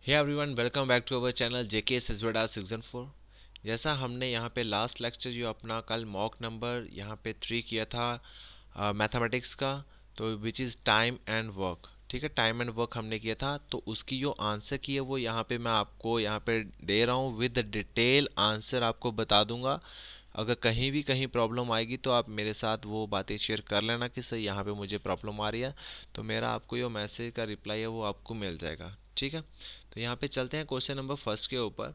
Hey everyone, welcome back to our channel JK एसएसबीडा season 4। जैसा हमने यहाँ पे लास्ट लेक्चर जो अपना कल मॉक नंबर यहाँ पे 3 किया था मैथमेटिक्स का, तो which is time and work. ठीक है, टाइम एंड वर्क हमने किया था, तो उसकी जो आंसर की है वो यहाँ पे मैं आपको यहाँ पे दे रहा हूँ विद डिटेल आंसर आपको बता दूंगा। अगर कहीं प्रॉब्लम आएगी तो आप मेरे साथ वो बातें शेयर कर लेना कि सर यहाँ पे मुझे प्रॉब्लम आ रही है, तो मेरा आपको जो मैसेज का रिप्लाई है वो आपको मिल जाएगा। ठीक है, तो यहाँ पे चलते हैं क्वेश्चन नंबर फर्स्ट के ऊपर।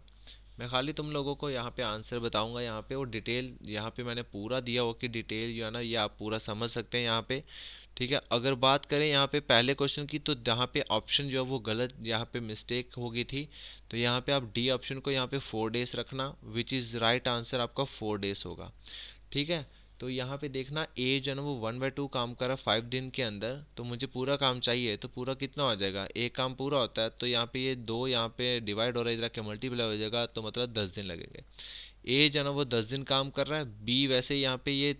मैं खाली तुम लोगों को यहाँ पे आंसर बताऊंगा, यहाँ पे वो डिटेल यहाँ पे मैंने पूरा दिया हो कि डिटेल जो है ना ये आप पूरा समझ सकते हैं यहाँ पे। ठीक है, अगर बात करें यहाँ पे पहले क्वेश्चन की, तो यहाँ पे ऑप्शन जो है वो गलत, यहाँ पे मिस्टेक हो गई थी। तो यहाँ पे आप डी ऑप्शन को यहाँ पे 4 डेज रखना, विच इज़ राइट आंसर आपका 4 डेज होगा। ठीक है, तो यहाँ पे देखना ए जो है ना वो 1/2 काम कर रहा है 5 दिन के अंदर, तो मुझे पूरा काम चाहिए, तो पूरा कितना हो जाएगा, एक काम पूरा होता है तो यहाँ पे ये दो यहाँ पे डिवाइड हो रहा है, इधर के मल्टीप्लाई हो जाएगा, तो मतलब 10 दिन लगेंगे। ए जो है ना वो 10 दिन काम कर रहा है, बी वैसे यहाँ पे ये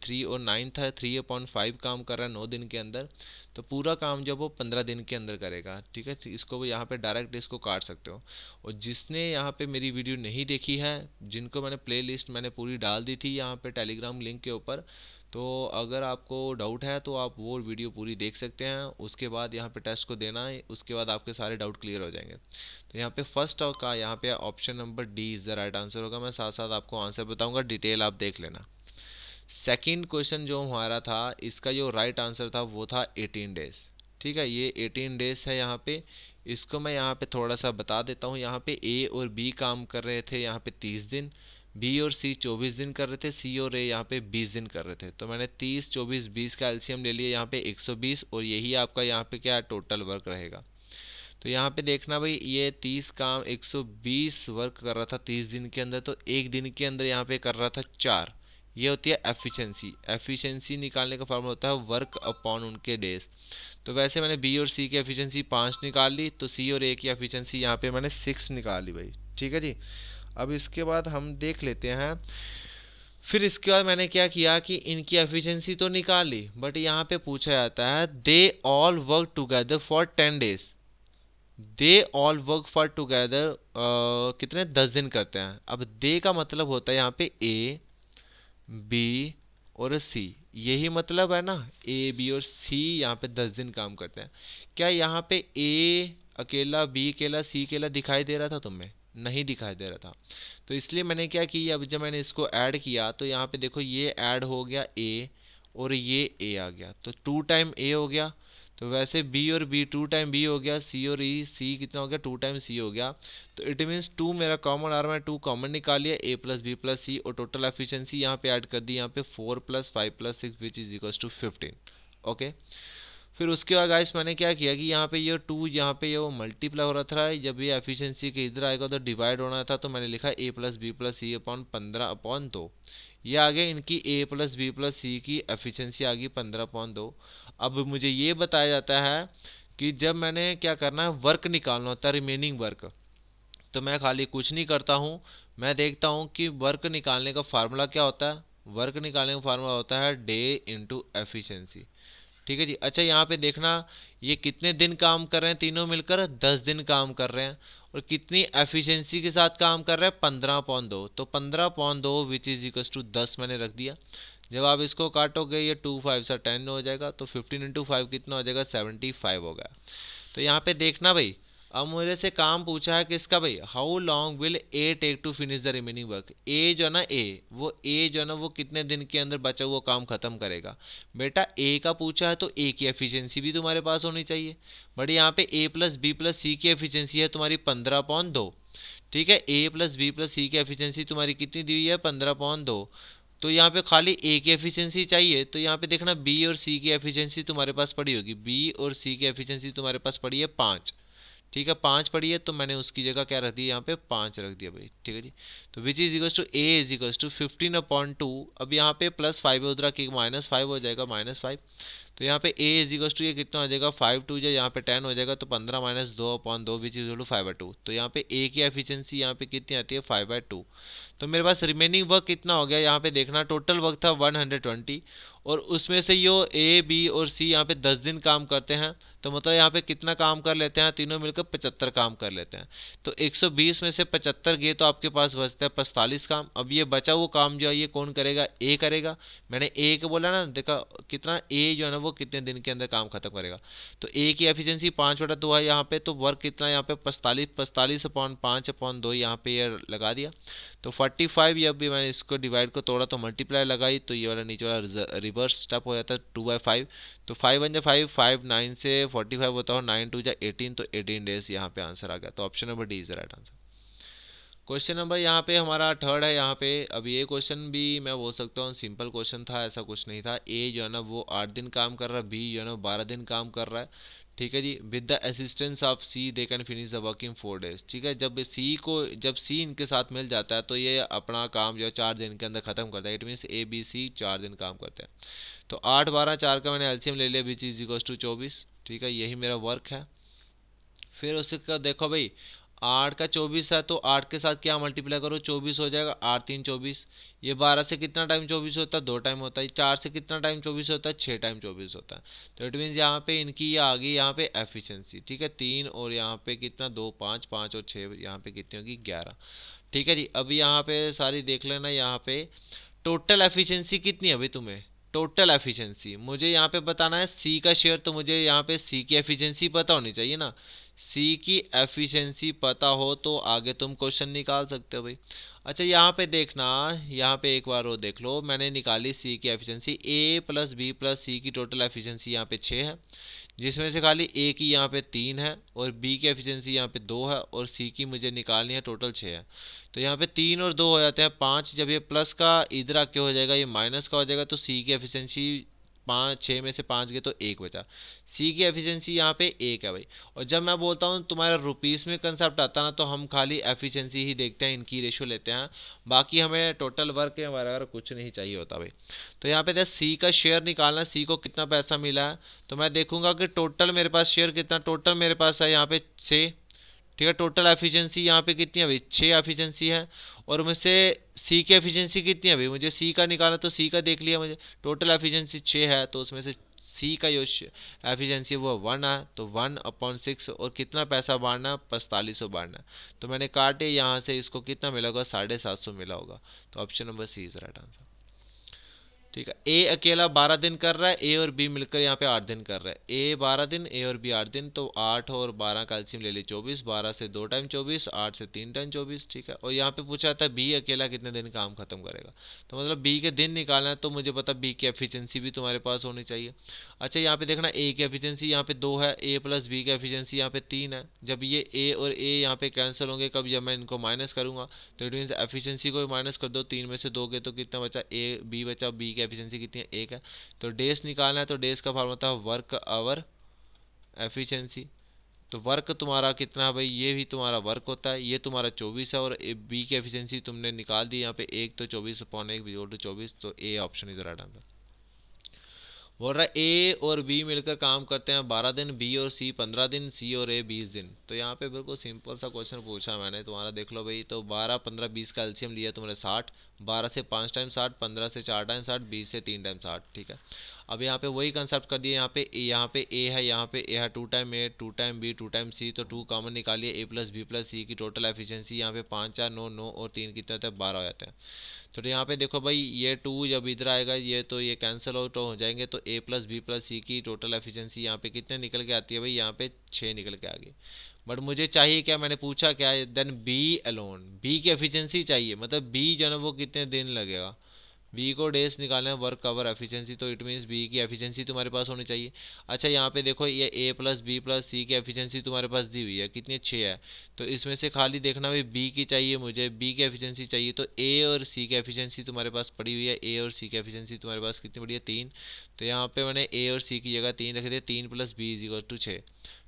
3 और 9 था, 3/5 काम कर रहा है 9 दिन के अंदर, तो पूरा काम जो वो 15 दिन के अंदर करेगा। ठीक है, तो इसको वो यहाँ पे डायरेक्ट इसको काट सकते हो। और जिसने यहाँ पे मेरी वीडियो नहीं देखी है, जिनको मैंने प्ले लिस्ट मैंने पूरी डाल दी थी यहाँ पे टेलीग्राम लिंक के ऊपर, तो अगर आपको डाउट है तो आप वो वीडियो पूरी देख सकते हैं, उसके बाद यहाँ पे टेस्ट को देना है, उसके बाद आपके सारे डाउट क्लियर हो जाएंगे। तो यहाँ पे फर्स्ट का यहाँ पे option number D is the right answer होगा। मैं साथ साथ आपको आंसर बताऊंगा, डिटेल आप देख लेना। सेकंड क्वेश्चन जो हमारा था, इसका जो राइट आंसर था वो था 18 डेज। ठीक है, ये 18 डेज है यहाँ पे। इसको मैं यहाँ पे थोड़ा सा बता देता हूँ। यहाँ पे ए और बी काम कर रहे थे यहाँ पे 30 दिन, बी और सी 24 दिन कर रहे थे, सी और ए यहाँ पे 20 दिन कर रहे थे। तो मैंने 30 24 20 का एलसीएम ले लिया यहाँ पे 120, और यही आपका यहाँ पे क्या टोटल वर्क रहेगा। तो यहाँ पे देखना भाई, ये 30 काम 120 वर्क कर रहा था 30 दिन के अंदर, तो एक दिन के अंदर यहाँ पे कर रहा था 4। ये होती है एफिशिएंसी। एफिशिएंसी निकालने का फॉर्मूला होता है वर्क अपॉन उनके डेज। तो वैसे मैंने बी और सी की एफिशिएंसी 5 निकाल ली, तो सी और ए की एफिशिएंसी यहाँ पे मैंने 6 निकाल ली भाई। ठीक है जी, अब इसके बाद हम देख लेते हैं। फिर इसके बाद मैंने क्या किया कि इनकी एफिशिएंसी तो निकाल ली, बट यहाँ पे पूछा जाता है they all work together for 10 days. They all work for together कितने 10 दिन करते हैं। अब दे का मतलब होता है यहाँ पे ए बी और सी, यही मतलब है ना, ए बी और सी यहाँ पे 10 दिन काम करते हैं। क्या यहाँ पे ए अकेला, बी अकेला, सी अकेला दिखाई दे रहा था तुम्हें? नहीं दिखाई दे रहा था। तो इसलिए मैंने क्या किया, अब जब मैंने इसको ऐड किया तो यहाँ पे देखो ये ऐड हो गया ए, और ये ए आ गया, तो 2 टाइम ए हो गया। तो वैसे बी और बी 2 टाइम बी हो गया, सी और ई सी कितना हो गया 2 टाइम सी हो गया। तो इट मीन्स 2 मेरा कॉमन आ रहा है, 2 कॉमन निकाल लिया, ए प्लस बी प्लस सी, और टोटल एफिशिएंसी यहाँ पे ऐड कर दी, यहाँ पे 4 + 5 + 6 which is equal to 15। Okay, फिर उसके बाद गाइस मैंने क्या किया कि यहाँ पे ये 2 यहाँ पे ये वो मल्टीप्लाई हो रहा था, जब ये एफिशिएंसी के इधर आएगा तो डिवाइड होना था, तो मैंने लिखा ए प्लस बी प्लस सी अपॉन 15/2। ये आ गया इनकी ए प्लस बी प्लस सी की एफिशिएंसी आ गई 15/2। अब मुझे ये बताया जाता है कि जब मैंने क्या करना है, वर्क निकालना होता है, रिमेनिंग वर्क, तो मैं खाली कुछ नहीं करता हूँ, मैं देखता हूँ कि वर्क निकालने का फार्मूला क्या होता है। वर्क निकालने का फार्मूला होता है डे इंटू एफिशिएंसी। ठीक है जी, अच्छा यहाँ पे देखना, ये कितने दिन काम कर रहे हैं, तीनों मिलकर 10 दिन काम कर रहे हैं, और कितनी एफिशिएंसी के साथ काम कर रहे हैं 15/2, तो 15/2 विच इज इक्वल टू 10 मैंने रख दिया। जब आप इसको काटोगे ये 2 5 से 10 हो जाएगा, तो 15 × 5 कितना हो जाएगा 75 हो गया। तो यहाँ पे देखना भाई, अब मेरे से काम पूछा है किसका भाई, how long will A take to finish the remaining work. A जो है ना, ए जो है ना वो कितने दिन के अंदर बचा हुआ काम खत्म करेगा। बेटा ए का पूछा है तो ए की एफिशिएंसी भी तुम्हारे पास होनी चाहिए, बट यहाँ पे ए प्लस बी प्लस सी की एफिशिएंसी है तुम्हारी 15/2। ठीक है, ए प्लस बी प्लस सी की एफिशिएंसी तुम्हारी कितनी दी हुई है 15/2। तो यहाँ पे खाली ए की एफिशिएंसी चाहिए, तो यहाँ पे देखना बी और सी की एफिशिएंसी तुम्हारे पास पड़ी होगी, बी और सी की एफिशिएंसी तुम्हारे पास पड़ी है 5। ठीक है, 5 पड़ी है, तो मैंने उसकी जगह क्या रख दिया, यहाँ पे 5 रख दिया भाई। ठीक है जी, तो which is equal to A is equal to 15/2। अब यहाँ पे +5 है, उधर की -5 हो जाएगा -5। तो यहाँ पे ए इज इक्वल टू ये कितना हो जाएगा 5 2 जो यहाँ पे 10 हो जाएगा, तो 15 - 2/2 विच इज इक्वल टू 5/2। तो यहाँ पे ए की एफिशिएंसी यहाँ पे कितनी आती है 5/2। तो मेरे पास रिमेनिंग वर्क कितना हो गया, यहाँ पे देखना टोटल वर्क था 120, और उसमें से यो ए बी और सी यहाँ पे 10 दिन काम करते हैं, तो मतलब यहाँ पे कितना काम कर लेते हैं, तीनों मिलकर 75 काम कर लेते हैं। तो 120 में से 75 गए तो आपके पास बचते हैं 45 काम। अब ये बचा हुआ काम जो है ये कौन करेगा, ए करेगा। मैंने ए को बोला ना, देखा कितना ए जो है ना वो कितने दिन के अंदर काम खत्म करेगा। तो ए की एफिशिएंसी 5/2 है यहाँ पे, तो वर्क कितना यहाँ पे 45/5/2 यहाँ पे ये लगा दिया। तो 45, ये अभी मैंने इसको डिवाइड को तोड़ा तो मल्टीप्लाई लगाई, तो ये वाला नीचे वाला रिवर्स स्टेप हो जाता है 2/5। तो 5 × 5 5, 9 से 45 होता है, 9 2 18, तो 18 डेज यहाँ पे आंसर आ गया। तो option number D is the right answer. Question number यहाँ पे हमारा थर्ड है यहाँ पे। अब ये क्वेश्चन भी मैं बोल सकता हूँ सिंपल क्वेश्चन था, ऐसा कुछ नहीं था। ए जो है ना वो 8 दिन काम कर रहा है, बी जो है ना 12 दिन काम कर रहा है, ठीक है जी। With the assistance of C they can finish the work in 4 days, ठीक है। जब सी इनके साथ मिल जाता है तो ये अपना काम जो है 4 दिन के अंदर खत्म करता है। It means A B C 4 दिन काम करते हैं। तो 8 12 4 का मैंने एलसीएम ले लिया, विच इज इक्वल टू 24, ठीक है। यही मेरा वर्क है। फिर उसका देखो भाई, 8 का 24 है तो 8 के साथ क्या मल्टीप्लाई करो, 24 हो जाएगा। 8 3 24। ये 12 से कितना टाइम 24 होता है, 2 टाइम होता है। 4 से कितना टाइम 24 होता है, 6 टाइम 24 होता है। तो इट मीन्स यहाँ पे इनकी ये आ गई यहाँ पे एफिशिएंसी, ठीक है। 3 और यहाँ पे कितना 2 5 5 और 6, यहाँ पे कितनी होगी 11, ठीक है जी। अभी यहाँ पे सारी देख लेना। यहाँ पे टोटल एफिशिएंसी कितनी है भाई तुम्हें, टोटल एफिशिएंसी मुझे यहाँ पे बताना है। सी का शेयर, तो मुझे यहाँ पे सी की एफिशिएंसी पता होनी चाहिए ना। सी की एफिशिएंसी पता हो तो आगे तुम क्वेश्चन निकाल सकते हो भाई। अच्छा यहाँ पे देखना, यहाँ पे एक बार वो देख लो, मैंने निकाली सी की एफिशिएंसी। ए प्लस बी प्लस सी की टोटल एफिशिएंसी यहाँ पे 6 है, जिसमें से खाली ए की यहाँ पे 3 है और बी की एफिशिएंसी यहाँ पे 2 है और सी की मुझे निकालनी है, टोटल 6 है। तो यहाँ पे 3 और 2 हो जाते हैं 5। जब ये प्लस का इधर आके हो जाएगा, ये माइनस का हो जाएगा, तो सी की एफिशिएंसी 5, 6 में से 5 गए तो 1 बचा। सी की एफिशिएंसी यहाँ पे 1 है भाई। और जब मैं बोलता हूँ तुम्हारा रुपीस में कंसेप्ट आता ना, तो हम खाली एफिशिएंसी ही देखते हैं, इनकी रेशियो लेते हैं, बाकी हमें टोटल वर्क के वगैरह कुछ नहीं चाहिए होता भाई। तो यहाँ पे सी का शेयर निकालना, सी को कितना पैसा मिला है। तो मैं देखूंगा कि टोटल मेरे पास शेयर कितना, टोटल मेरे पास है यहाँ पे 6, ठीक है। टोटल एफिशिएंसी यहाँ पे कितनी है भाई, 6 एफिशिएंसी है। और मुझसे सी की एफिशिएंसी कितनी है भाई, मुझे सी का निकालना, तो सी का देख लिया मुझे। टोटल एफिशिएंसी 6 है, तो उसमें से सी का जो एफिशिएंसी वो 1 है, तो 1/6। और कितना पैसा बांटना, 4500 बांटना। तो मैंने काटे यहाँ से, इसको कितना मिला होगा, 750 मिला होगा। तो option number C is right answer, ठीक है। ए अकेला 12 दिन कर रहा है, ए और बी मिलकर यहाँ पे 8 दिन कर रहा है। ए 12 दिन, ए और बी 8 दिन, तो 8 और 12 का एलसीएम ले ली 24। 12 से 2 टाइम 24, 8 से 3 टाइम 24, ठीक है। और यहाँ पे पूछा था बी अकेला कितने दिन काम खत्म करेगा, तो मतलब बी के दिन निकालना है, तो मुझे पता बी की एफिशिएंसी भी तुम्हारे पास होनी चाहिए। अच्छा यहाँ पे देखना, ए की एफिशिएंसी यहाँ पे 2 है, ए प्लस बी की एफिशिएंसी यहाँ पे 3 है। जब ये ए और ए यहाँ पे कैंसिल होंगे कब, जब मैं इनको माइनस करूंगा, तो इट मीन एफिशिएंसी को माइनस कर दो, 3 में से 2 गए तो कितना बचा, ए बी बचा। बी की एफिशिएंसी कितनी है, 1 है। तो डेज निकालना है, तो डेज का फॉर्मूला था वर्क आवर एफिशिएंसी। तो वर्क तुम्हारा कितना है भाई, ये भी तुम्हारा वर्क होता है, ये तुम्हारा 24 है। और बी की एफिशिएंसी तुमने निकाल दी यहाँ पे 1, तो 24/1 = 24। तो A option is right answer. बोल रहा है ए और बी मिलकर काम करते हैं 12 दिन, बी और सी 15 दिन, सी और ए 20 दिन। तो यहाँ पे बिल्कुल सिंपल सा क्वेश्चन पूछा मैंने तुम्हारा, देख लो भाई। तो 12 15 20 का एलसीएम लिया तुमने 60। 12 से 5 टाइम 60, 15 से 4 टाइम 60, 20 से 3 टाइम 60, ठीक है। अब यहाँ पे वही कंसेप्ट कर दिया। यहाँ पे ए है, यहाँ पे ए है 2 टाइम ए, 2 टाइम बी, 2 टाइम सी। तो 2 कॉमन निकालिए, ए प्लस बी प्लस सी की टोटल एफिशिएंसी यहाँ पे 5 4 9 9 और 3 कितने होते हैं, 12 हो जाते हैं। तो यहाँ पे देखो भाई, ये 2 जब इधर आएगा ये, तो ये कैंसिल आउट हो जाएंगे। तो ए प्लस बी प्लस सी की टोटल एफिशिएंसी यहाँ पे कितने निकल के आती है भाई, यहाँ पे 6 निकल के आ गई। बट मुझे चाहिए क्या, मैंने पूछा क्या है, देन बी अलोन, बी की एफिशिएंसी चाहिए। मतलब बी जो है ना वो कितने दिन लगेगा, बी को डेज निकालना है, वर्क कवर एफिशिएंसी। तो इट मीन्स बी की एफिशिएंसी तुम्हारे पास होनी चाहिए। अच्छा यहाँ पे देखो, ये ए प्लस बी प्लस सी की एफिशिएंसी तुम्हारे पास दी हुई है, कितनी 6 है। तो इसमें से खाली देखना भाई बी की चाहिए, मुझे बी की एफिशिएंसी चाहिए। तो ए और सी की एफिशिएंसी तुम्हारे पास पड़ी हुई है, ए और सी की एफिशिएंसी तुम्हारे पास कितनी पड़ी है, 3। तो यहाँ पे मैंने ए और सी की जगह 3 रख दिया, 3 + बी = 6,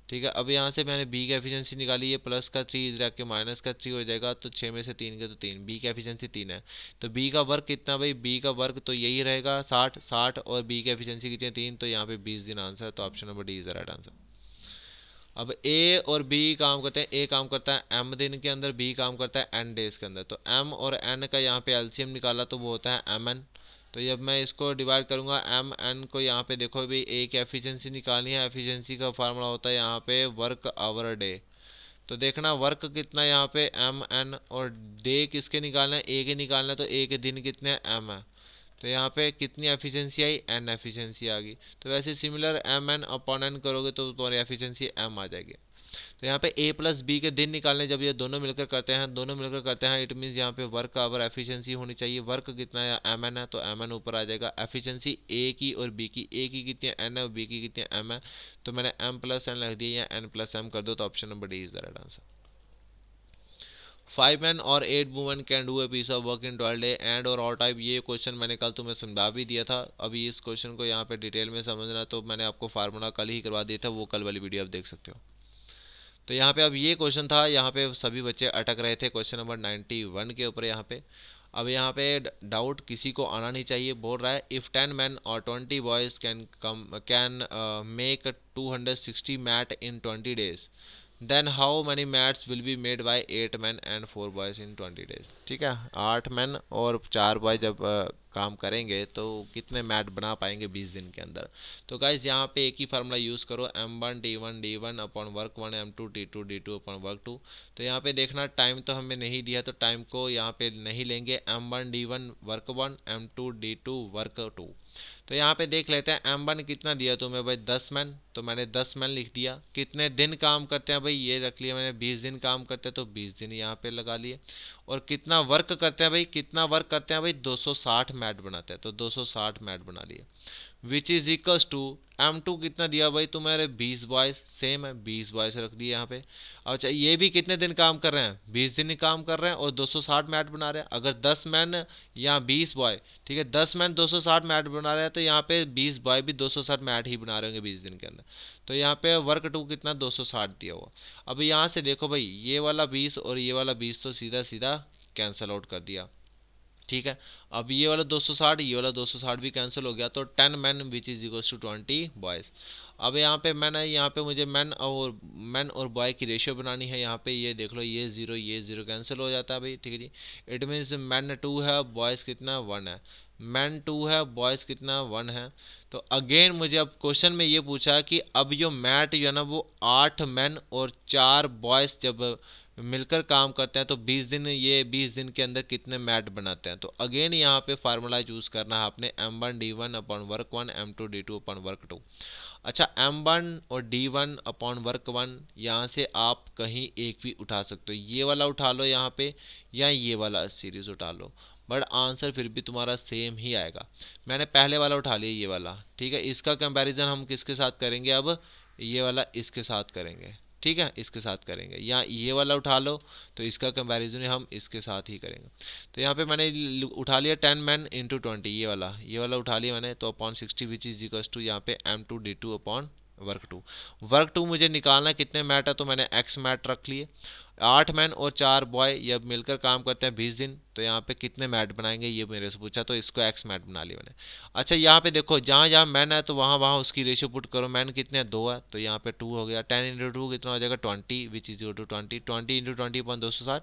ठीक है। अब यहाँ से मैंने बी की एफिशिएंसी निकाली है, प्लस का 3 इधर आके माइनस का 3 हो जाएगा। तो 6 में से 3 गए तो 3, बी की एफिशिएंसी 3 है। तो बी का वर्क कितना भाई, बी का वर्क तो यही रहेगा 60 60, और बी की एफिशिएंसी कितनी है 3, तो यहाँ पे 20 दिन आंसर। तो option number D is the right answer. अब ए और बी काम करते हैं, ए काम करता है m दिन के अंदर, बी काम करता है n डेज के अंदर। तो m और n का यहाँ पे एलसीएम निकाला तो वो होता है mn। तो जब मैं इसको डिवाइड करूंगा एम एन को, यहाँ पे देखो भाई एक एफिशिएंसी निकालनी है, एफिशिएंसी का फार्मूला होता है यहाँ पे वर्क आवर डे। तो देखना वर्क कितना यहाँ पे एम एन, और डे किसके निकालना है, ए के निकालना है, तो ए के दिन कितने एम है, तो यहाँ पे कितनी एफिशिएंसी आई, एन एफिशिएंसी आ गई। तो वैसे similar m n upon n करोगे तो तुम्हारी एफिशिएंसी एम आ जाएगी। तो यहाँ पे ए प्लस बी के दिन निकालने, जब ये दोनों मिलकर करते हैं, दोनों मिलकर करते हैं, इट मीन्स यहाँ पे वर्क आवर एफिशिएंसी होनी चाहिए। वर्क कितना है, एम एन है, तो एम एन ऊपर आ जाएगा। एफिशिएंसी ए की और बी की, ए की कितनी एन है और बी की कितनी एम है, तो मैंने एम प्लस एन लिख दिया, या एन प्लस एम कर दो, तो option number D is the right answer. 5 men और 8 women can do a piece of work in 12 day and और ऑल टाइप। ये क्वेश्चन मैंने कल तुम्हें समझा भी दिया था। अभी इस क्वेश्चन को यहाँ पे डिटेल में समझना, तो मैंने आपको फार्मूला कल ही करवा दिया था, वो कल वाली वीडियो आप देख सकते हो। तो यहाँ पे अब ये क्वेश्चन था, यहाँ पे सभी बच्चे अटक रहे थे क्वेश्चन नंबर 91 के ऊपर यहाँ पे। अब यहाँ पे डाउट किसी को आना नहीं चाहिए। बोल रहा है इफ 10 men और 20 boys can make 260 mat in 20 days, then how many mats will be made by 8 men and 4 boys in 20 days। ठीक है, 8 men और 4 बॉय जब काम करेंगे तो कितने मैट बना पाएंगे 20 दिन के अंदर। तो गाइज यहाँ पे एक ही फार्मूला यूज़ करो, m1 d1 upon work 1, m2 d2 upon work 2। तो यहाँ पे देखना टाइम तो हमें नहीं दिया, तो टाइम को यहाँ पे नहीं लेंगे, m1 d1 work 1, m2 d2 work 2। तो यहाँ पे देख लेते हैं m1 कितना दिया तुम्हें भाई 10 मैन, तो मैंने 10 मैन लिख दिया। कितने दिन काम करते हैं भाई, ये रख लिया मैंने, 20 दिन काम करते हैं, तो 20 दिन यहाँ पे लगा लिए। और कितना वर्क करते हैं भाई, कितना वर्क करते हैं भाई, 260 मैट बनाते हैं, तो 260 मैट बना लिए। विच इज इक्वल्स टू m2 कितना दिया भाई तुम्हारे 20 बॉयज, सेम है 20 बॉयज रख दिए यहाँ पे। अच्छा ये भी कितने दिन काम कर रहे हैं, 20 दिन काम कर रहे हैं और 260 मैट बना रहे हैं। अगर 10 मैन या 20 बॉय, ठीक है 10 मैन 260 मैट बना रहे हैं, तो यहाँ पे 20 बॉय भी 260 मैट ही बना रहे होंगे 20 दिन के अंदर। तो यहाँ पे वर्क 2 कितना 260 दिया हुआ। अब यहाँ से देखो भाई ये वाला 20 और ये वाला 20 तो सीधा सीधा कैंसल आउट कर दिया। ठीक है, अब ये वाला 260, ये वाला 260 भी कैंसिल हो गया, तो 10 man which is equals to 20 boys. अब यहाँ पे मैन है, यहाँ पे मुझे मैन और बॉय की रेशियो बनानी है। यहाँ पे ये देख लो ये जीरो कैंसिल हो जाता है भाई। ठीक है जी, इट मीन्स मैन 2 है, बॉयज़ कितना 1 है, मैन 2 है, बॉयज़ कितना 1 है। तो अगेन मुझे अब क्वेश्चन में ये पूछा कि अब जो मैट जो है ना वो 8 मैन और 4 बॉयज़ जब मिलकर काम करते हैं, तो 20 दिन, ये 20 दिन के अंदर कितने मैट बनाते हैं। तो अगेन यहाँ पे फार्मूला यूज़ करना है आपने, m1 d1 upon work 1, m2 d2 upon work 2। अच्छा m1 और d1 अपॉन वर्क 1, यहाँ से आप कहीं एक भी उठा सकते हो, ये वाला उठा लो यहाँ पे, या ये वाला सीरीज उठा लो, बट आंसर फिर भी तुम्हारा सेम ही आएगा। मैंने पहले वाला उठा लिया ये वाला, ठीक है। इसका कंपैरिजन हम किसके साथ करेंगे, अब ये वाला इसके साथ करेंगे, ठीक है, इसके साथ करेंगे। या ये वाला उठा लो तो इसका कंपैरिजन हम इसके साथ ही करेंगे। तो यहाँ पे मैंने उठा लिया 10 मैन इंटू 20, ये वाला उठा लिया मैंने, तो upon 60 which is equals to यहाँ पे m2 d2 अपॉन वर्क 2 मुझे निकालना कितने मैट है, तो मैंने x मैट रख लिए। 8 मैन और 4 बॉय ये मिलकर काम करते हैं 20 दिन, तो यहाँ पे कितने मैट बनाएंगे ये मेरे से पूछा, तो इसको x मैट बना लिया मैंने। अच्छा यहाँ पे देखो जहाँ जहाँ मैन है तो वहाँ वहाँ उसकी रेशियो पुट करो, मैन कितने हैं 2 है, तो यहाँ पे 2 हो गया। 10 इंटू 2 कितना हो जाएगा 20 which is equal to 20 into 20 upon 260।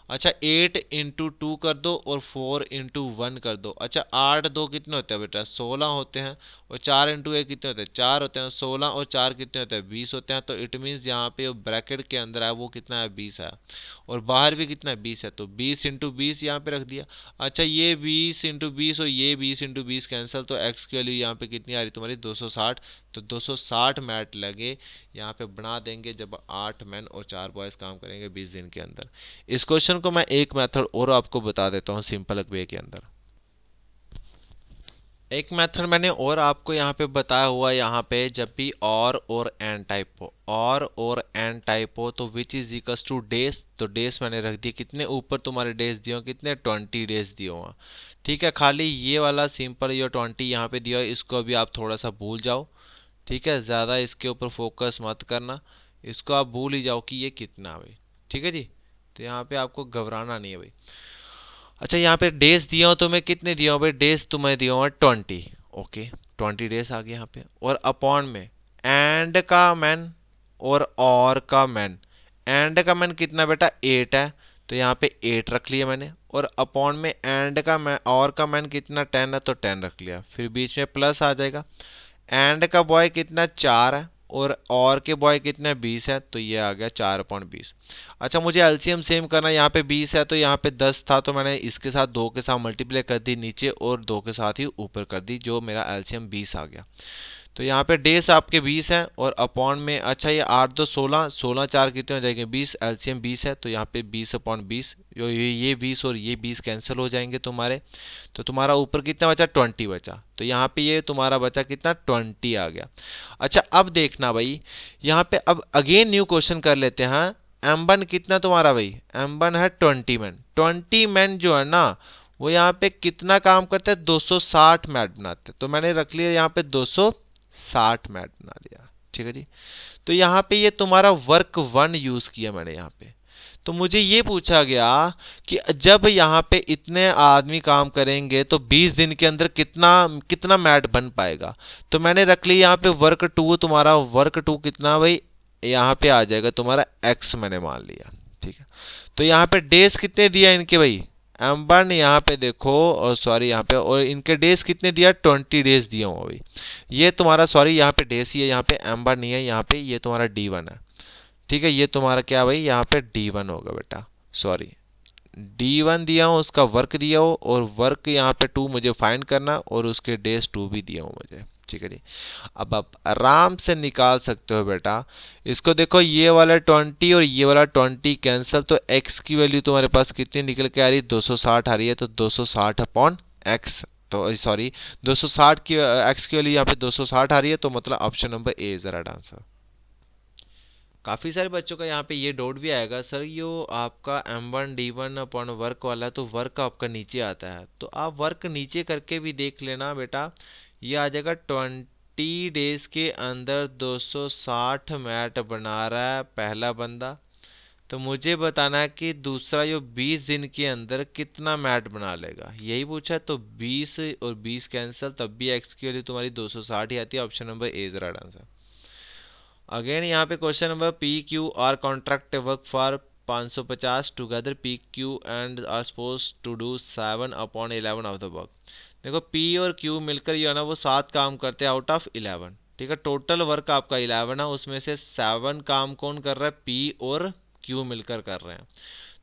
अच्छा 8 इंटू 2 कर दो और 4 इंटू 1 कर दो। अच्छा 8 2 कितने होते हैं बेटा 16 होते हैं, और 4 इंटू 1 कितने होते हैं 4 होते हैं, 16 और 4 कितने होते हैं 20 होते हैं। तो इट मीन्स यहाँ पे ब्रैकेट के अंदर है वो कितना है 20 है, और बाहर भी कितना है 20 है, तो 20 इंटू 20 यहाँ पे रख दिया। अच्छा ये 20 इंटू 20 और ये 20 इंटू 20 कैंसिल, तो एक्स की वैल्यू यहाँ पे कितनी आ रही तुम्हारी 260। तो 260 मैट लगे यहाँ पे बना देंगे जब 8 मैन और 4 बॉयज काम करेंगे 20 दिन के अंदर। इस क्वेश्चन को मैं एक मेथड और आपको बता देता हूँ सिंपल वे के अंदर। एक मेथड मैंने और आपको यहाँ पे बताया हुआ, यहाँ पे जब भी और एन टाइप हो, और एन टाइप हो, तो which is equals two days, तो डेज मैंने रख दिए कितने ऊपर तुम्हारे डेज दिए हो, कितने 20 डेज दिए हुआ। ठीक है, खाली ये वाला सिंपल ये 20 यहाँ पे दिया हो, इसको अभी आप थोड़ा सा भूल जाओ। ठीक है, ज़्यादा इसके ऊपर फोकस मत करना, इसको आप भूल ही जाओ कि ये कितना है भाई। ठीक है जी, तो यहाँ पे आपको घबराना नहीं है भाई। अच्छा यहाँ पे डेज दिया हो तो मैं कितने दिया हूँ भाई, डेज तुम्हें दिया हुआ 20, ओके 20 डेज आ गए यहाँ पे। और अपॉन में एंड का मैन और का मैन, एंड का मैन कितना बेटा 8 है, तो यहाँ पे 8 रख लिया मैंने, और अपॉन में एंड का और का मैन कितना 10 है तो 10 रख लिया, फिर बीच में प्लस आ जाएगा। एंड का बॉय कितना 4 है, और के बॉय कितने 20 है, तो ये आ गया 4/20। अच्छा मुझे एलसीएम सेम करना, यहाँ पे 20 है तो यहाँ पे 10 था, तो मैंने इसके साथ 2 के साथ मल्टीप्लाई कर दी नीचे और 2 के साथ ही ऊपर कर दी, जो मेरा एलसीएम 20 आ गया। तो यहाँ पे डेज आपके 20 हैं और अपॉन में, अच्छा ये 8 2 16, 16 4 कितने हो जाएंगे 20, एलसीएम 20 है तो यहाँ पे 20/20, ये 20 और ये 20 कैंसिल हो जाएंगे तुम्हारे, तो तुम्हारा ऊपर कितना बचा 20 बचा, तो यहाँ पे ये तुम्हारा बचा कितना 20 आ गया। अच्छा अब देखना भाई, यहाँ पे अब अगेन न्यू क्वेश्चन कर लेते हैं। M1 कितना तुम्हारा भाई, M1 है 20 मैन, 20 मैन जो है ना वो यहाँ पे कितना काम करते हैं 260 मैट बनाते हैं, तो मैंने रख लिया यहाँ पे 260 मैट बना लिया, ठीक है जी। तो यहाँ पे ये तुम्हारा वर्क 1 यूज किया मैंने यहाँ पे। तो मुझे ये पूछा गया कि जब यहाँ पे इतने आदमी काम करेंगे तो 20 दिन के अंदर कितना कितना मैट बन पाएगा, तो मैंने रख लिया यहाँ पे वर्क 2, तुम्हारा वर्क 2 कितना भाई, यहाँ पे आ जाएगा तुम्हारा x मैंने मान लिया, ठीक है। तो यहाँ पे डेज कितने दिया इनके भाई, M1 यहाँ पे देखो, और सॉरी यहाँ पे, और इनके डेज कितने दिया 20 डेज दिया हुआ भाई, ये तुम्हारा सॉरी यहाँ पे डेज ही है, यहाँ पे M1 नहीं है, यहाँ पे ये तुम्हारा D1 है, ठीक है। ये तुम्हारा क्या भाई यहाँ पे D1 होगा बेटा, सॉरी D1 दिया हो, उसका वर्क दिया हो, और वर्क यहाँ पे 2 मुझे फाइंड करना, और उसके डेज 2 भी दिया हो मुझे, ठीक है जी। अब आप आराम से निकाल सकते हो बेटा इसको, देखो ये वाला 20 और ये वाला 20 कैंसिल, तो x की वैल्यू तुम्हारे पास कितनी निकल के आ रही है 260 आ रही है, तो 260/x, तो सॉरी 260 की x की वैल्यू यहाँ पे 260 आ रही है, तो मतलब option number A is the right answer. काफ़ी सारे बच्चों का यहाँ पे ये डाउट भी आएगा, सर यो आपका M1 D1 अपॉन वर्क वाला, तो वर्क आपका नीचे आता है, तो आप वर्क नीचे करके भी देख लेना बेटा, ये आ जाएगा 20 डेज के अंदर 260 मैट बना रहा है पहला बंदा, तो मुझे बताना है कि दूसरा जो 20 दिन के अंदर कितना मैट बना लेगा, यही पूछा है। तो 20 और 20 कैंसिल, तब भी एक्स की वैल्यू तुम्हारी 260 ही आती है, option number A is right answer. Again यहाँ पे question number PQ R contract work for 550 together, PQ and R suppose to do 7/11 of the work. देखो P और Q मिलकर जो है ना वो 7 काम करते हैं आउट ऑफ 11, ठीक है। टोटल वर्क आपका 11 है, उसमें से 7 काम कौन कर रहा है, P और Q मिलकर कर रहे हैं।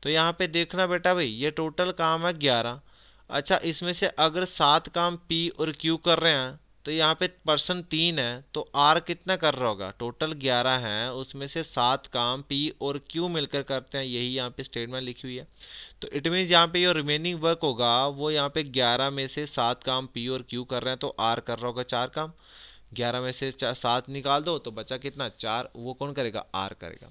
तो यहाँ पे देखना बेटा भाई ये टोटल काम है 11। अच्छा इसमें से अगर 7 काम P और Q कर रहे हैं तो यहाँ पे पर्सन 3 है, तो R कितना कर रहा होगा, टोटल 11 है, उसमें से 7 काम P और Q मिलकर करते हैं, यही यहाँ पे स्टेटमेंट लिखी हुई है। तो इट मीन्स यहाँ पे जो रिमेनिंग वर्क होगा वो यहाँ पे 11 में से 7 काम P और Q कर रहे हैं, तो R कर रहा होगा 4 काम, 11 में से 7 निकाल दो तो बचा कितना 4, वो कौन करेगा R करेगा।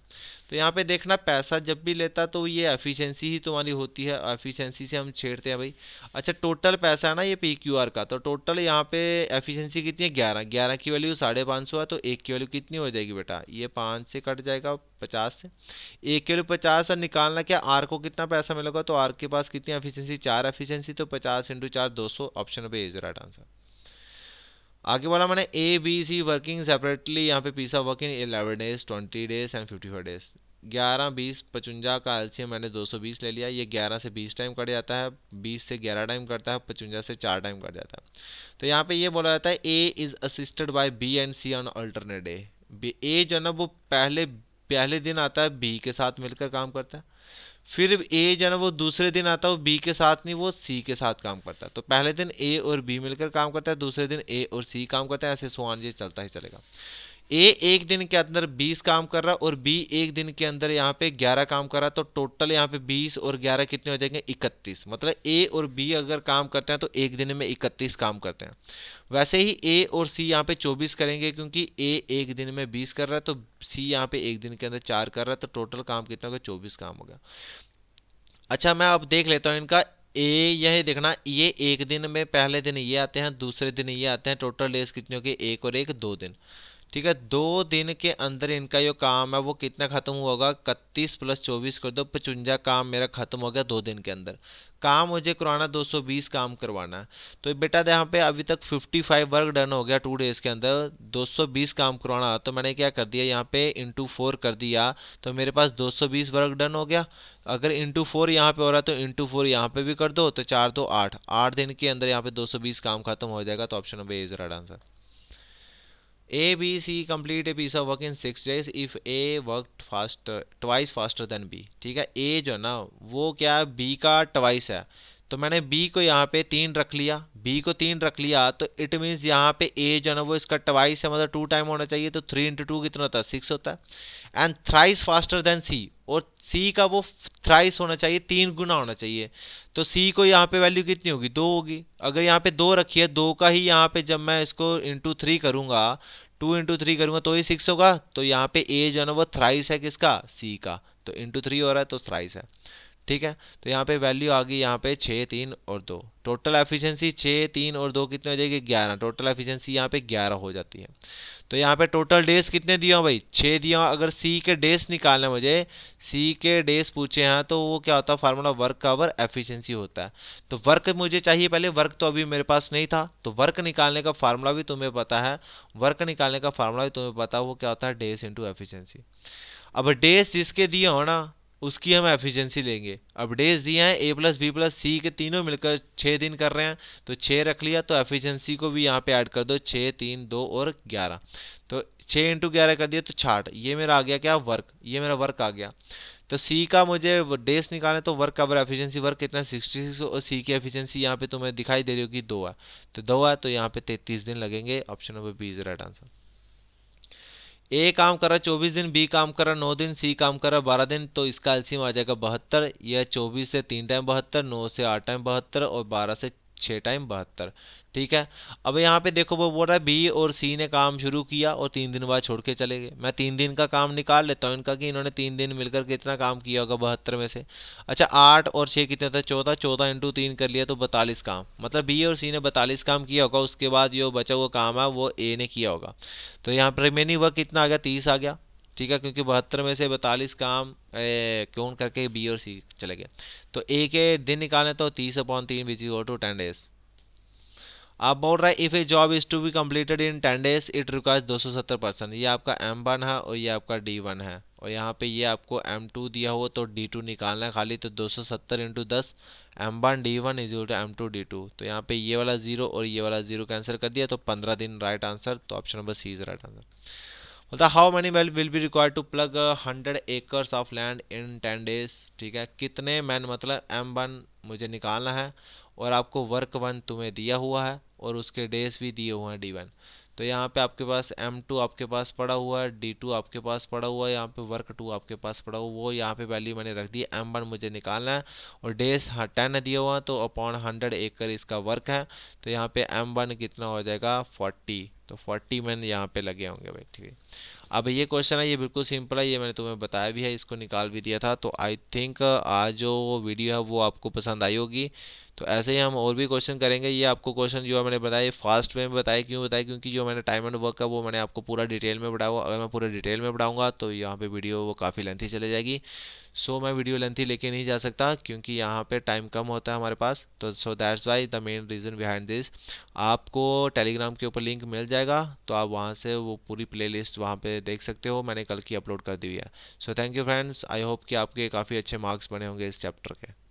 तो यहाँ पे देखना पैसा जब भी लेता तो ये एफिशिएंसी ही तुम्हारी होती है, एफिशिएंसी से हम छेड़ते हैं भाई। अच्छा टोटल पैसा है ना ये PQR का, तो टोटल यहाँ पे एफिशिएंसी कितनी है 11, 11 की वैल्यू 550 है, तो 1 की वैल्यू कितनी हो जाएगी बेटा, ये 5 से कट जाएगा 50 से, 1 की वैल्यू 50 और निकालना क्या R को कितना पैसा मिलेगा, तो R के पास कितनी एफिशिएंसी 4 एफिशिएंसी, तो 50 × 4 200, option number A is right answer. आगे बोला मैंने ABC वर्किंग सेपरेटली, यहाँ पे पीसा working 11 days 20 days and 55 days, 11 20 55 का एलसीएम मैंने 220 ले लिया, ये 11 से 20 टाइम कट जाता है, 20 से 11 टाइम करता है, 55 से 4 टाइम कट जाता है। तो यहाँ पे ये बोला जाता है A is assisted by B and C on alternate day. A जो है ना वो पहले दिन आता है B के साथ मिलकर काम करता है, फिर ए जो है ना वो दूसरे दिन आता है वो बी के साथ नहीं, वो सी के साथ काम करता है। तो पहले दिन ए और बी मिलकर काम करता है, दूसरे दिन ए और सी काम करता है, ऐसे सोआन ये चलता ही चलेगा। ए एक दिन के अंदर 20 काम कर रहा है और बी एक दिन के अंदर यहाँ पे 11 काम कर रहा है, तो टोटल यहाँ पे 20 और 11 कितने हो जाएंगे 31। मतलब ए और बी अगर काम करते हैं तो एक दिन में 31 काम करते हैं। वैसे ही ए और सी यहाँ पे 24 करेंगे, क्योंकि ए एक दिन में 20 कर रहा है, तो सी यहाँ पे एक दिन के अंदर 4 कर रहा है, तो टोटल काम कितना होगा 24 काम होगा। अच्छा मैं अब देख लेता हूँ इनका ए, यही देखना ये एक दिन में पहले दिन ये आते हैं, दूसरे दिन ये आते हैं, टोटल डेज कितनी होगी 1 और 1 2 दिन, ठीक है, 2 दिन के अंदर इनका जो काम है वो कितना खत्म हुआ होगा, 31 + 24 कर दो, 55 काम मेरा खत्म हो गया 2 दिन के अंदर। काम मुझे करवाना 220 काम करवाना है। तो बेटा यहाँ पे अभी तक 55 वर्क डन हो गया 2 डेज के अंदर, 220 काम करवाना, तो मैंने क्या कर दिया यहाँ पे *4 कर दिया, तो मेरे पास 220 वर्क डन हो गया। अगर *4 यहाँ पे हो रहा है तो *4 यहाँ पे भी कर दो, तो 4 2 8, 8 दिन के अंदर यहाँ पे 220 काम खत्म हो जाएगा। तो option number A is right answer. A, B, C complete a piece of work in 6 days if A worked faster twice faster than B। ठीक है, A जो है ना वो क्या है, B का ट्वाइस है, तो मैंने B को यहाँ पे 3 रख लिया, B को 3 रख लिया, तो इट मीन्स यहाँ पे A जो है ना वो इसका ट्वाइस है, मतलब 2 टाइम होना चाहिए, तो 3 × 2 कितना होता है, 6 होता है। And thrice faster than C, और C का वो थ्राइस होना चाहिए, 3 गुना होना चाहिए। तो C को यहाँ पे वैल्यू कितनी होगी, 2 होगी। अगर यहाँ पे 2 रखी है, 2 का ही यहाँ पे जब मैं इसको *3 करूंगा, 2 × 3 करूंगा तो ही 6 होगा। तो यहाँ पे A जो है ना वो थ्राइस है किसका, C का, तो *3 हो रहा है तो थ्राइस है। ठीक है, तो यहाँ पे वैल्यू आ गई यहाँ पे 6 3 और 2। टोटल एफिशिएंसी 6 3 और 2 कितने हो जाएगी, 11। टोटल एफिशिएंसी यहाँ पे 11 हो जाती है। तो यहाँ पे टोटल डेज कितने दिए हो भाई, 6 दिए हो। अगर सी के डेज निकालने मुझे, सी के डेज पूछे हैं, तो वो क्या होता है, फार्मूला वर्क का ओवर एफिशिएंसी होता है। तो वर्क मुझे चाहिए पहले, वर्क तो अभी मेरे पास नहीं था, तो वर्क निकालने का फार्मूला भी तुम्हें पता है, वर्क निकालने का फार्मूला भी तुम्हें पता है, वो क्या होता है, डेज इंटू एफिशिएंसी। अब डेज जिसके दिए हो ना उसकी हम एफिशिएंसी लेंगे। अब डेज दिए हैं A+B+C के, तीनों मिलकर 6 दिन कर रहे हैं, तो 6 रख लिया, तो एफिशिएंसी को भी यहाँ पे ऐड कर दो, 6 3 2 और 11, तो 6 × 11 कर दिया तो 60। ये मेरा आ गया क्या, वर्क, ये मेरा वर्क आ गया। तो सी का मुझे डेज निकाले, तो वर्क का एफिशिएंसी वर्क कितना 66, और सी की एफिशिएंसी यहाँ पे तुम्हें दिखाई दे रही होगी 2 है, तो 2 है, तो यहाँ पे 33 दिन लगेंगे। Option number B is right answer. A काम कर रहा 24 दिन, बी काम कर रहा 9 दिन, सी काम कर रहा 12 दिन, तो इसका एलसीएम आ जाएगा 72। यह 24 से 3 टाइम 72, 9 से 8 टाइम 72 और 12 से 6 टाइम 72। ठीक है, अब यहाँ पे देखो वो बोल रहा है बी और सी ने काम शुरू किया और 3 दिन बाद छोड़ के चले गए। मैं 3 दिन का काम निकाल लेता हूँ इनका, कि इन्होंने 3 दिन मिलकर कितना काम किया होगा 72 में से। अच्छा 8 और 6 कितने था, 14, 14 × 3 कर लिया तो 42 काम, मतलब बी और सी ने 42 काम किया होगा। उसके बाद जो बचा हुआ काम है वो ए ने किया होगा। तो यहाँ पर रिमेनिंग वर्क कितना आ गया, 30 आ गया। ठीक है, क्योंकि 72 में से 42 काम कौन करके बी और सी चले गए। तो ए के दिन निकालने तो 30/3 which is equal to 10 days. आप बोल रहा है if a job is to be completed in 10 days it requires 270%। ये आपका M1 है और ये आपका D1 है, और यहाँ पे ये आपको M2 दिया हुआ, तो D2 निकालना है खाली, तो 270 × 10 M1 D1 is equal to M2 D2। तो यहाँ पे ये वाला 0 और ये वाला 0 कैंसिल कर दिया, तो 15 दिन राइट आंसर। तो option number C is right answer. बोलता how many man will be required to plug 100 acres of land in 10 days. ठीक है, कितने मैन, मतलब M1 मुझे निकालना है, और आपको वर्क 1 तुम्हें दिया हुआ है और उसके डेज भी दिए हुए हैं D1। तो यहाँ पे आपके पास M2 आपके पास पड़ा हुआ है, D2 आपके पास पड़ा हुआ है, यहाँ पे वर्क 2 आपके पास पड़ा हुआ, वो यहाँ पे वैल्यू मैंने रख दी। M1 मुझे निकालना है और डेज 10 दिया हुआ, तो अपॉन 100 एकड़ इसका वर्क है, तो यहाँ पे M1 कितना हो जाएगा 40, तो 40 मैन यहाँ पे लगे होंगे भाई। ठीक है, अब ये क्वेश्चन है, ये बिल्कुल सिंपल है, ये मैंने तुम्हें बताया भी है, इसको निकाल भी दिया था। तो आई थिंक आज जो वीडियो है वो आपको पसंद आई होगी। तो ऐसे ही हम और भी क्वेश्चन करेंगे। ये आपको क्वेश्चन जो है मैंने बताया फास्ट में बताया, क्यों बताया, क्योंकि जो मैंने टाइम एंड वर्क का वो मैंने आपको पूरा डिटेल में बताया। अगर मैं पूरा डिटेल में बताऊंगा तो यहाँ पे वीडियो वो काफ़ी लेंथी चले जाएगी। सो मैं वीडियो लेंथी लेके नहीं जा सकता, क्योंकि यहाँ पे टाइम कम होता है हमारे पास। तो so that's why the main reason behind this. आपको टेलीग्राम के ऊपर लिंक मिल जाएगा, तो आप वहाँ से वो पूरी प्लेलिस्ट वहाँ पे देख सकते हो, मैंने कल की अपलोड कर दी हुई है। So thank you friends, I hope कि आपके काफ़ी अच्छे मार्क्स बने होंगे इस चैप्टर के।